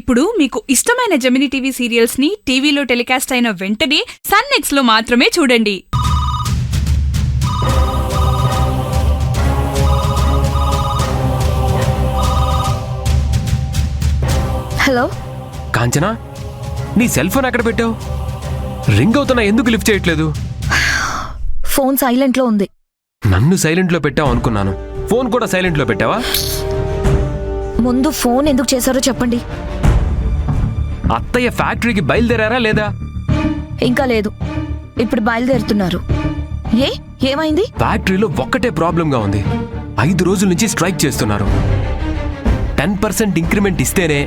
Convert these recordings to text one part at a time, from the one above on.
ఇప్పుడు మీకు ఇష్టమైన జెమినీ టీవీ సీరియల్స్ ని టీవీలో టెలికాస్ట్ అయిన వెంటనే సన్ నెక్స్ట్ లో మాత్రమే చూడండి. హలో కాంచనా, నీ సెల్ ఫోన్ ఎక్కడ పెట్టావు? రింగ్ అవుతున్నా ఎందుకు లిఫ్ట్ చేయట్లేదు? ఫోన్ సైలెంట్ లో ఉంది. నన్ను సైలెంట్ లో పెట్టావు అనుకున్నాను. ఫోన్ కూడా సైలెంట్ లో పెట్టావా? ముందు ఫోన్ ఎందుకు చేశారో చెప్పండి. అత్తయ్య ఫ్యాక్టరీకి బయలుదేరారా లేదా? ఇంకా లేదు, ఇప్పుడు బయలుదేరుతున్నారు. ఏమైంది? ఫ్యాక్టరీలో ఒక్కటే ప్రాబ్లంగా ఉంది. 5 రోజుల నుంచి స్ట్రైక్ చేస్తున్నారు. 10% ఇంక్రిమెంట్ ఇస్తేనే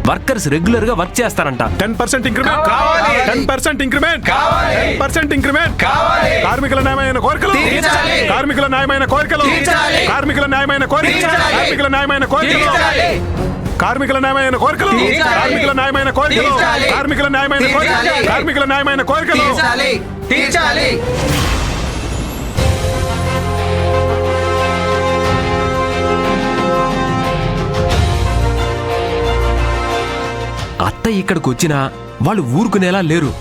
వర్కర్స్ రెగ్యులర్ గా వర్క్ చేస్తారంట. 10% ఇంక్రిమెంట్ కావాలి. 10% ఇంక్రిమెంట్ కావాలి. 10% ఇంక్రిమెంట్ కావాలి. కార్మికుల న్యాయమైన కోరికలు తీర్చాలి. కార్మికుల న్యాయమైన కోరికలు తీర్చాలి. కార్మికుల న్యాయమైన కోరికలు తీర్చాలి. కార్మికుల న్యాయమైన కోరికలు తీర్చాలి. కార్మికుల న్యాయమైన కోరికలు కార్మికుల న్యాయమైన కోరికలు కార్మికుల న్యాయమైన కోరికలు కార్మికుల న్యాయమైన కోరికలు తీర్చాలి. అత్త ఇక్కడికి వచ్చినా వాళ్ళు ఊరుకునేలా లేరు.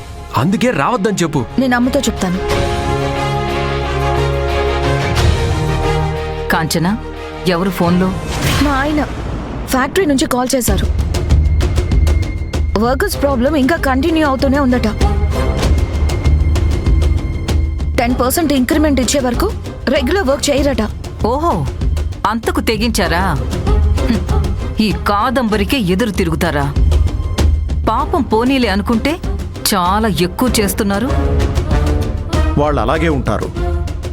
అందుకే రావద్దని చెప్పు. నేను అమ్మతో చెప్తాను. కాంచనా, ఎవరు ఫోన్లో? మా ఆయన ఫ్యాక్టరీ నుంచి కాల్ చేశారు. వర్కర్స్ ప్రాబ్లం ఇంకా కంటిన్యూ అవుతూనే ఉందట. 10% ఇంక్రిమెంట్ ఇచ్చే వరకు రెగ్యులర్ వర్క్ చేయరట. ఓహో, అంతకు తెగించారా? ఈ కాదంబరికే ఎదురు తిరుగుతారా? పాపం పోనీలే అనుకుంటే చాలా ఎక్కువ చేస్తున్నారు. వాళ్ళు అలాగే ఉంటారు.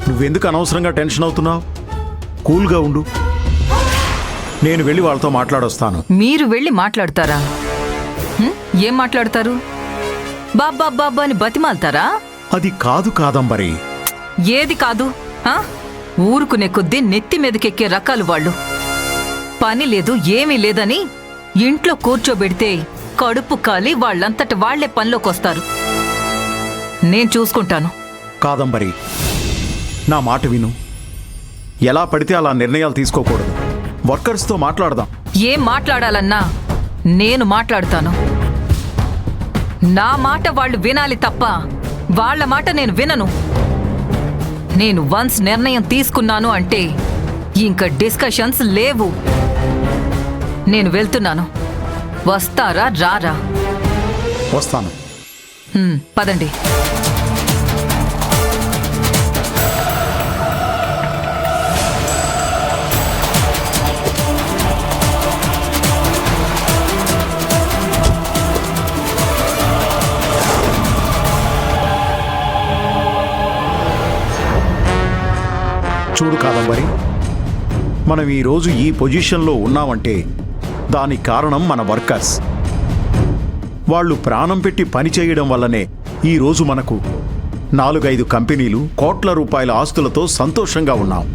నువ్వెందుకు అనవసరంగా టెన్షన్ అవుతున్నావు? కూల్గా ఉండు. నేను వెళ్ళి వాళ్ళతో మాట్లాడొస్తాను. మీరు వెళ్ళి మాట్లాడతారా? ఏం మాట్లాడతారు? బాబ్బా బాబ్బా అని బతిమాలతారా? అది కాదు కాదంబరి. ఏది కాదు? ఊరుకునే కొద్దీ నెత్తి మీదకెక్కే రకాలు వాళ్ళు. పని లేదు ఏమీ లేదని ఇంట్లో కూర్చోబెడితే కడుపు కాలి వాళ్ళంతట వాళ్లే పనిలోకొస్తారు. నేను చూసుకుంటాను. కాదంబరి, నా మాట విను. ఎలా పడితే అలా నిర్ణయాలు తీసుకోకూడదు. వర్కర్స్తో మాట్లాడదాం. ఏం మాట్లాడాలన్నా నేను మాట్లాడతాను. నా మాట వాళ్ళు వినాలి తప్ప వాళ్ళ మాట నేను వినను. నేను వన్స్ నిర్ణయం తీసుకున్నాను అంటే ఇంకా డిస్కషన్స్ లేవు. నేను వెళ్తున్నాను. వస్తారా రారా? వస్తాను. పదండి. చూడు కాదంబరి, మనం ఈరోజు ఈ పొజిషన్లో ఉన్నామంటే దానికి కారణం మన వర్కర్స్. వాళ్ళు ప్రాణం పెట్టి పనిచేయడం వల్లనే ఈరోజు మనకు 4-5 కంపెనీలు కోట్ల రూపాయల ఆస్తులతో సంతోషంగా ఉన్నాం.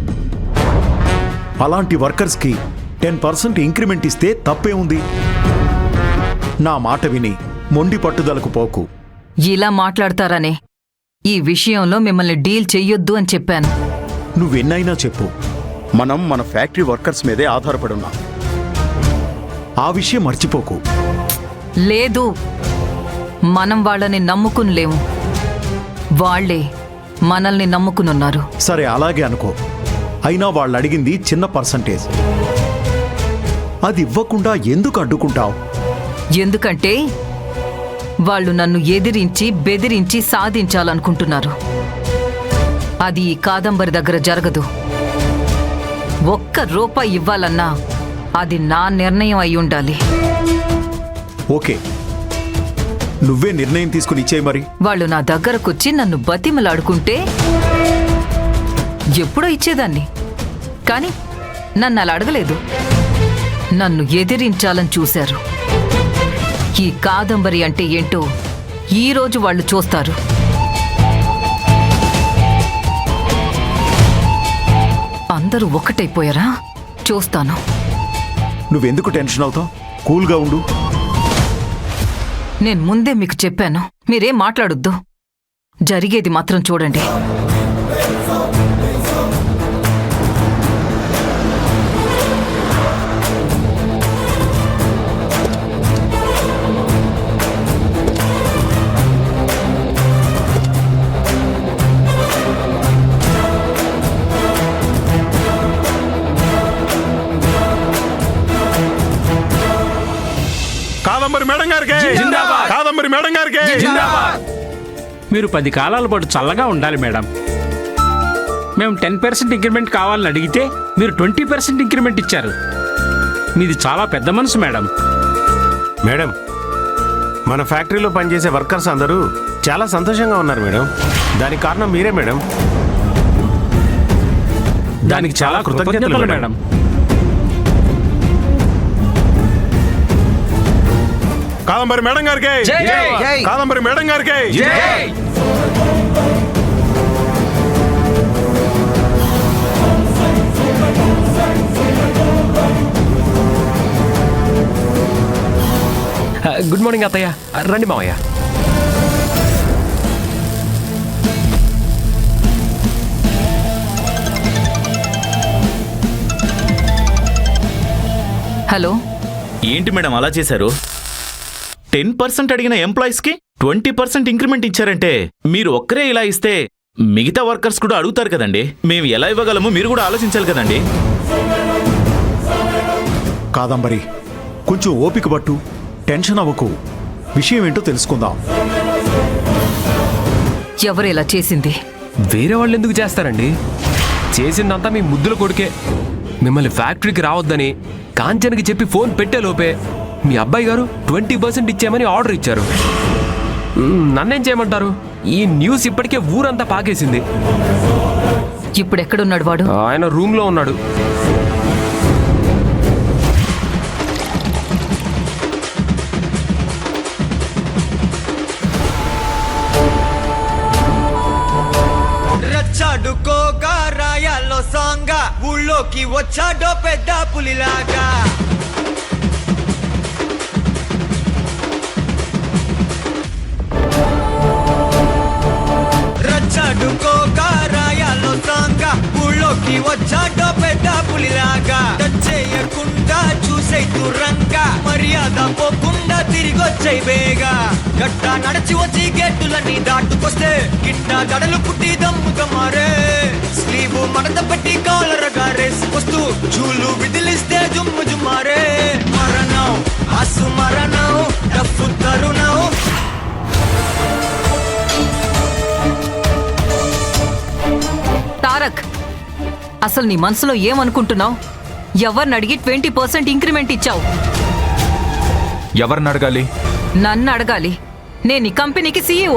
అలాంటి వర్కర్స్కి 10% ఇంక్రిమెంట్ ఇస్తే తప్పే ఉంది. నా మాట విని మొండి పట్టుదలకు పోకు. ఇలా మాట్లాడతారనే ఈ విషయంలో మిమ్మల్ని డీల్ చెయ్యొద్దు అని చెప్పాను. నువ్వెన్నైనా చెప్పు, మనం మన ఫ్యాక్టరీ వర్కర్స్ మీదే ఆధారపడి ఉన్నాం. ఆ విషయం మర్చిపోకు. లేదు, మనం వాళ్ళని నమ్ముకునిలేము. వాళ్లే మనల్ని నమ్ముకునున్నారు. సరే, అలాగే అనుకో. అయినా వాళ్ళు అడిగింది చిన్న పర్సంటేజ్. అది ఇవ్వకుండా ఎందుకు అడ్డుకుంటావు? ఎందుకంటే వాళ్ళు నన్ను ఎదిరించి బెదిరించి సాధించాలనుకుంటున్నారు. అది ఈ కాదంబరి దగ్గర జరగదు. ₹1 ఇవ్వాలన్నా అది నా నిర్ణయం అయి ఉండాలి. ఓకే, నువ్వే నిర్ణయం తీసుకుని ఇచ్చేయి మరి. వాళ్ళు నా దగ్గరకొచ్చి నన్ను బతిమలాడుకుంటే ఎప్పుడో ఇచ్చేదాన్ని. కానీ నన్ను అలా అడగలేదు. నన్ను ఎదిరించాలని చూశారు. ఈ కాదంబరి అంటే ఏంటో ఈరోజు వాళ్ళు చూస్తారు. అందరూ ఒక్కటైపోయారా? చూస్తాను. నువ్వెందుకు టెన్షన్ అవుతావు? కూల్గా ఉండు. నేను ముందే మీకు చెప్పాను, మీరేం మాట్లాడొద్దు. జరిగేది మాత్రం చూడండి. కాదంబరి మేడం గారికి కాదంబరి మేడం గారికి మీరు 10 కాలాల పాటు చల్లగా ఉండాలి మేడం. మేము 10% ఇంక్రిమెంట్ కావాలని అడిగితే మీరు 20% ఇంక్రిమెంట్ ఇచ్చారు. మీది చాలా పెద్ద మనసు మేడం. మేడం, మన ఫ్యాక్టరీలో పనిచేసే వర్కర్స్ అందరూ చాలా సంతోషంగా ఉన్నారు మేడం. దానికి కారణం మీరే మేడం. దానికి చాలా కృతజ్ఞతలు మేడం. కాదంబరి మేడం గారికి కాదంబరి మేడం గారికి గుడ్ మార్నింగ్ అత్తయ్య. రండి మావయ్య. హలో, ఏంటి మేడం అలా చేశారు? 10% అడిగిన ఎంప్లాయీస్కి 20% ఇంక్రిమెంట్ ఇచ్చారంటే మీరు ఒక్కరే ఇలా ఇస్తే మిగతా వర్కర్స్ కూడా అడుగుతారు కదండి. మేము ఎలా ఇవ్వగలము మీరు కూడా ఆలోచించాలి కదండి. కాదంబరి, కొంచెం ఓపిక పట్టు, టెన్షన్ అవ్వకు. విషయం ఏంటో తెలుసుకుందాం. ఎవరు ఇలా చేసింది? వేరే వాళ్ళు ఎందుకు చేస్తారండి? చేసిందంతా మీ ముద్దుల కొడుకే. మిమ్మల్ని ఫ్యాక్టరీకి రావద్దని కాంచన్కి చెప్పి ఫోన్ పెట్టే లోపే మీ అబ్బాయి గారు 20% ఇచ్చామని ఆర్డర్ ఇచ్చారు. నన్నేం చేయమంటారు? ఈ న్యూస్ ఇప్పటికే ఊరంతా పాకేసింది. ఇప్పుడు ఎక్కడున్నాడు వాడు? ఆయన రూమ్లో ఉన్నాడు. రచ్చాడుకోగా రాయాల్లో సాంగా ఊళ్ళోకి వచ్చాడో పెద్ద పులిలాగా. రచ్చాడుకోగా రాయాల్లో సాంగా ఊళ్ళోకి వచ్చాడో పెద్ద పులిలాగా. టచ్ చేయకుండా చూసే దూరంగా, మర్యాద పోకుండా తిరిగొచ్చాయి బేగా. గట్ట నడిచి వచ్చి గేటులన్నీ దాటుకొస్తే గిట్ట దడలు పుట్టి దమ్ముగా మారే. స్లీవ్ మడత పెట్టి కాలరగా రేసుకొస్తూ చూలు విదిలిస్తే జుమ్ము జుమ్మారే. మరణం ఆసు మరణం డప్పు తరుణం. తారక్, అసలు నీ మనసులో ఏమనుకుంటున్నావు? ఎవరిని అడిగి 20% ఇంక్రిమెంట్ ఇచ్చావు? ఎవరిని అడగాలి? నన్ను అడగాలి. నేను ఈ కంపెనీకి CEO.